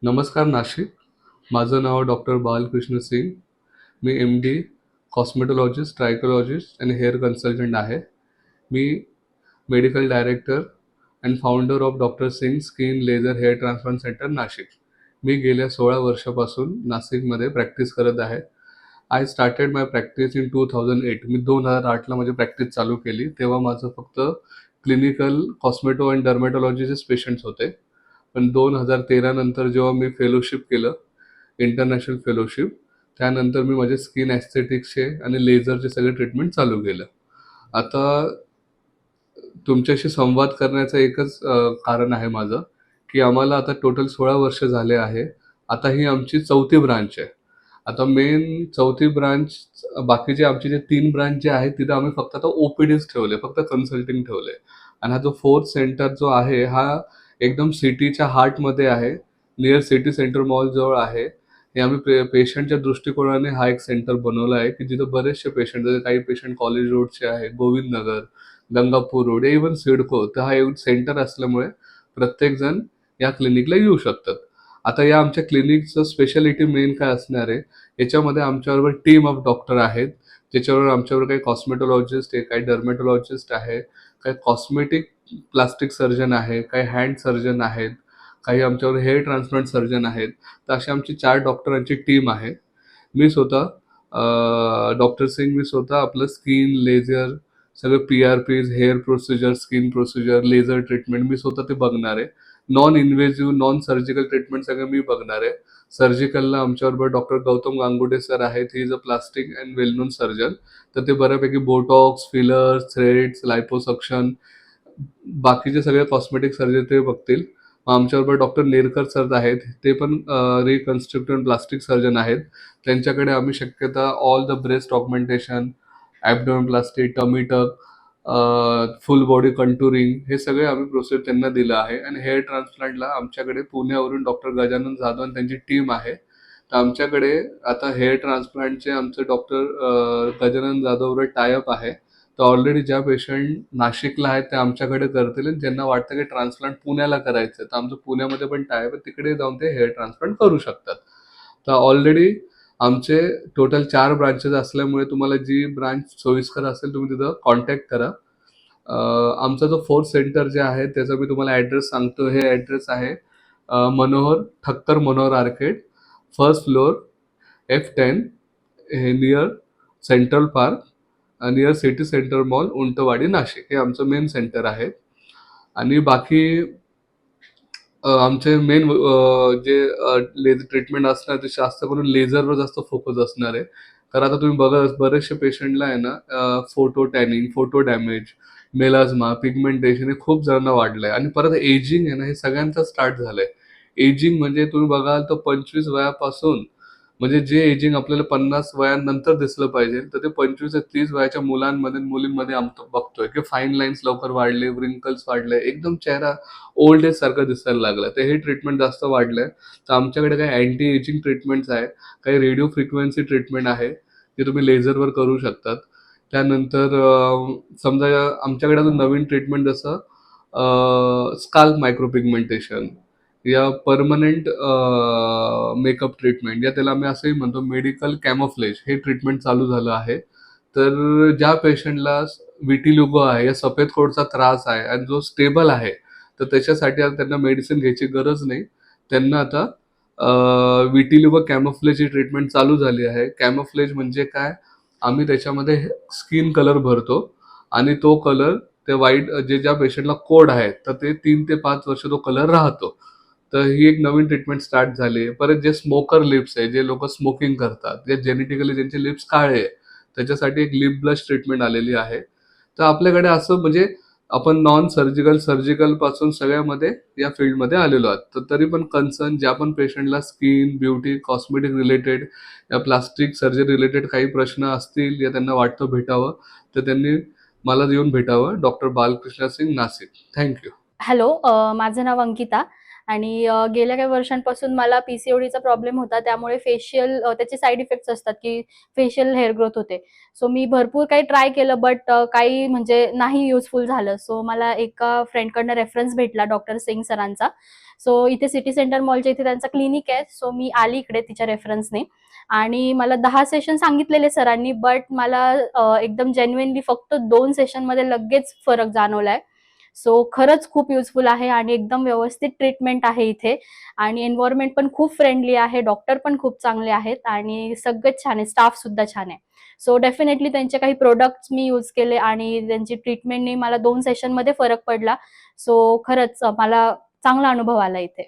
नमस्कार नाशिक. माझं नाव डॉक्टर बालकृष्ण सिंग. मी एम.डी. कॉस्मेटॉलॉजिस्ट, ट्रायकोलॉजिस्ट आणि हेअर कन्सल्टंट आहे. मी medical director and founder of doctor Singh skin laser hair transplant centre Nashik. मी गेल्या 16 वर्षापासून नाशिकमध्ये प्रॅक्टिस करत आहे. I started my practice in 2008. मी 2008ला माझी प्रॅक्टिस चालू केली. तेव्हा माझं फक्त क्लिनिकल कॉस्मेटो अँड डर्मॅटॉलॉजीचेच पेशंट्स होते. पण 2013 नंतर जेव्हा मी फेलोशिप केलं, इंटरनॅशनल फेलोशिप, त्यानंतर मी माझे स्किन ॲस्थेटिक्सचे आणि लेझरचे सगळे ट्रीटमेंट चालू केलं. आता तुमच्याशी संवाद करण्याचं एकच कारण आहे माझं, की आम्हाला आता टोटल 16 वर्ष झाले आहे. आता ही आमची 4थी ब्रांच आहे. आता मेन 4थी ब्रांच, बाकीचे आमचे जे 3 ब्रांच जे आहेत तिथं आम्ही फक्त आता ओपीडीच ठेवले, फक्त कन्सल्टिंग ठेवले. आणि हा जो 4th सेंटर जो आहे हा एकदम सिटीच्या हार्टमध्ये आहे, नियर सिटी सेंटर मॉलजवळ आहे. हे आम्ही पेशंटच्या दृष्टिकोनाने हा एक सेंटर बनवला आहे, की जिथं बरेचसे पेशंट, जसे काही पेशंट कॉलेज रोडचे आहे, गोविंद नगर, गंगापूर रोड, इव्हन सिडको. तर हा एक सेंटर असल्यामुळे प्रत्येकजण या क्लिनिकला येऊ शकतात. आता या आमच्या क्लिनिकचं स्पेशालिटी मेन काय असणार आहे, याच्यामध्ये आमच्याबरोबर टीम ऑफ डॉक्टर आहेत, ज्याच्यावर आमच्याबरोबर काही कॉस्मेटॉलॉजिस्ट आहे, काही डर्मॅटॉलॉजिस्ट आहे, काही कॉस्मेटिक प्लास्टिक सर्जन आहे, काही हँड सर्जन आहेत, काही आमच्यावर हेअर ट्रान्सप्लांट सर्जन आहेत. तर अशी आमची 4 डॉक्टरांची टीम आहे. मी स्वतः डॉक्टर सिंग, मी स्वतः आपलं स्किन, लेझर, सगळं PRPs, hair procedure, skin procedure, laser treatment मी स्वतः ते बघणार आहे. Non invasive, non surgical treatment सगळं मी बघणार आहे. सर्जिकलला आमच्याबरोबर डॉक्टर गौतम गांगुडे सर आहेत. He is a plastic and well non surgeon. तर ते बऱ्यापैकी बोटॉक्स, फिलर्स, थ्रेड्स, लायपोसक्शन, बाकीचे सगळे कॉस्मेटिक सर्जरी ते बघतील. आमच्याबरोबर डॉक्टर नेरकर सर आहेत. ते पण रिकन्स्ट्रक्टिव्ह प्लास्टिक सर्जन आहेत. त्यांच्याकडे आम्ही शक्यता all the breast augmentation, abdominoplasty, tummy tuck, full body कंटुरिंग, हे सगळे आम्ही प्रोसेस त्यांना दिलं आहे. आणि हेअर ट्रान्सप्लांटला आमच्याकडे पुण्यावरून डॉक्टर गजानन जाधव आणि त्यांची टीम आहे. तर आमच्याकडे आता हेअर ट्रान्सप्लांटचे आमचे डॉक्टर गजानन जाधववर टायअप आहे. तर ऑलरेडी ज्या पेशंट नाशिकला आहेत ते आमच्याकडे करतील, आणि ज्यांना वाटतं की ट्रान्सप्लांट पुण्याला करायचं तर आमचं पुण्यामध्ये पण टायअप आहे, तिकडे जाऊन ते हेअर ट्रान्सप्लांट करू शकतात. तर ऑलरेडी आमचे टोटल 4 ब्रांचेस असल्यामुळे तुम्हाला जी ब्रांच सोयीस्कर असेल तुम्ही तिथं कॉन्टॅक्ट करा. आमचा जो 4th सेंटर जे आहे त्याचा मी तुम्हाला ॲड्रेस सांगतो. हे ॲड्रेस आहे Manohar Thakkar Manohar Arcade, first floor, F10, हे near Central Park, near City Centre Mall, Untwadi, Nashik. हे आमचं मेन सेंटर आहे. आणि बाकी आमचे मेन जे लेझर ट्रीटमेंट असणार ते जास्त करून लेझरवर जास्त फोकस असणार आहे. कारण आता तुम्ही बघा बरेचसे पेशंटला आहे ना photo tanning, photo damage, melasma, pigmentation हे खूप जणांना वाढलंय. आणि परत एजिंग आहे ना, हे सगळ्यांचं स्टार्ट झालंय. एजिंग म्हणजे तुम्ही बघाल तर 25 वयापासून, म्हणजे जे एजिंग आपल्याला 50 वयानंतर दिसलं पाहिजे तर ते 25 ते 30 वयाच्या मुलांमध्ये मुलींमध्ये बघतोय की फाईन लाईन्स लवकर वाढले, रिंकल्स वाढले, एकदम चेहरा ओल्ड एज सारखं दिसायला लागलं. तर हे ट्रीटमेंट जास्त वाढलंय. तर आमच्याकडे काही अँटी एजिंग ट्रीटमेंट्स आहे, काही रेडिओ फ्रिक्वेन्सी ट्रीटमेंट आहे, जे तुम्ही लेझरवर करू शकतात. त्यानंतर समजा आमच्याकडे अजून नवीन ट्रीटमेंट जसं स्काल्प मायक्रोपिगमेंटेशन या परमनंट मेकअप ट्रीटमेंट, या त्याला आम्ही असंही म्हणतो मेडिकल कॅमोफ्लेज, हे ट्रीटमेंट चालू झालं आहे. तर ज्या पेशंटला विटिलिगो आहे या सफेद कोडचा त्रास आहे आणि जो स्टेबल आहे, तर त्याच्यासाठी आता त्यांना मेडिसिन घ्यायची गरज नाही. त्यांना आता विटिलिगो कॅमोफ्लेज ही ट्रीटमेंट चालू झाली आहे. कॅमोफ्लेज म्हणजे काय, आम्ही त्याच्यामध्ये स्किन कलर भरतो आणि तो कलर, ते व्हाईट जे ज्या पेशंटला कोड आहे तर ते 3 ते 5 वर्ष तो कलर राहतो. तर ही एक नवीन ट्रीटमेंट स्टार्ट झाली आहे. परत जे स्मोकर लिप्स आहे, जे लोक स्मोकिंग करतात, जे जेनेटिकली ज्यांचे लिप्स काळे आहे, त्याच्यासाठी एक लिप ब्लश ट्रीटमेंट आलेली आहे. तर आपल्याकडे असं म्हणजे आपण नॉन सर्जिकल, सर्जिकल पासून सगळ्यामध्ये या फील्डमध्ये आलेलो आहोत. तर तरी पण कन्सर्न ज्या पण पेशंटला स्किन, ब्युटी, कॉस्मेटिक रिलेटेड या प्लास्टिक सर्जरी रिलेटेड काही प्रश्न असतील या त्यांना वाटतं भेटावं, तर त्यांनी मला येऊन भेटावं. Doctor Balkrishna Singh, Nashik. Thank you. Hello, माझं नाव अंकिता आणि गेल्या काही वर्षांपासून मला पीसीओडीचा प्रॉब्लेम होता, त्यामुळे फेशियल त्याचे साईड इफेक्ट्स असतात की फेशियल हेअर ग्रोथ होते. सो मी भरपूर काही ट्राय केलं, बट काही म्हणजे नाही युजफुल झालं. सो मला एका फ्रेंडकडनं रेफरन्स भेटला डॉक्टर सिंग सरांचा. सो इथे सिटी सेंटर मॉलच्या इथे त्यांचा क्लिनिक आहे. सो मी आली इकडे तिच्या रेफरन्सने आणि मला 10 सेशन सांगितलेले सरांनी, बट मला एकदम जेन्युइनली फक्त 2 सेशनमध्ये लगेच फरक जाणवलाय. सो खरंच खूप युजफुल आहे आणि एकदम व्यवस्थित ट्रीटमेंट आहे इथे आणि एन्व्हायरमेंट पण खूप फ्रेंडली आहे. डॉक्टर पण खूप चांगले आहेत आणि सगळंच छान आहे. स्टाफ सुद्धा छान आहे. सो डेफिनेटली त्यांचे काही प्रोडक्ट्स मी यूज केले आणि त्यांची ट्रीटमेंटने मला 2 सेशनमध्ये फरक पडला. सो खरंच मला चांगला अनुभव आला इथे.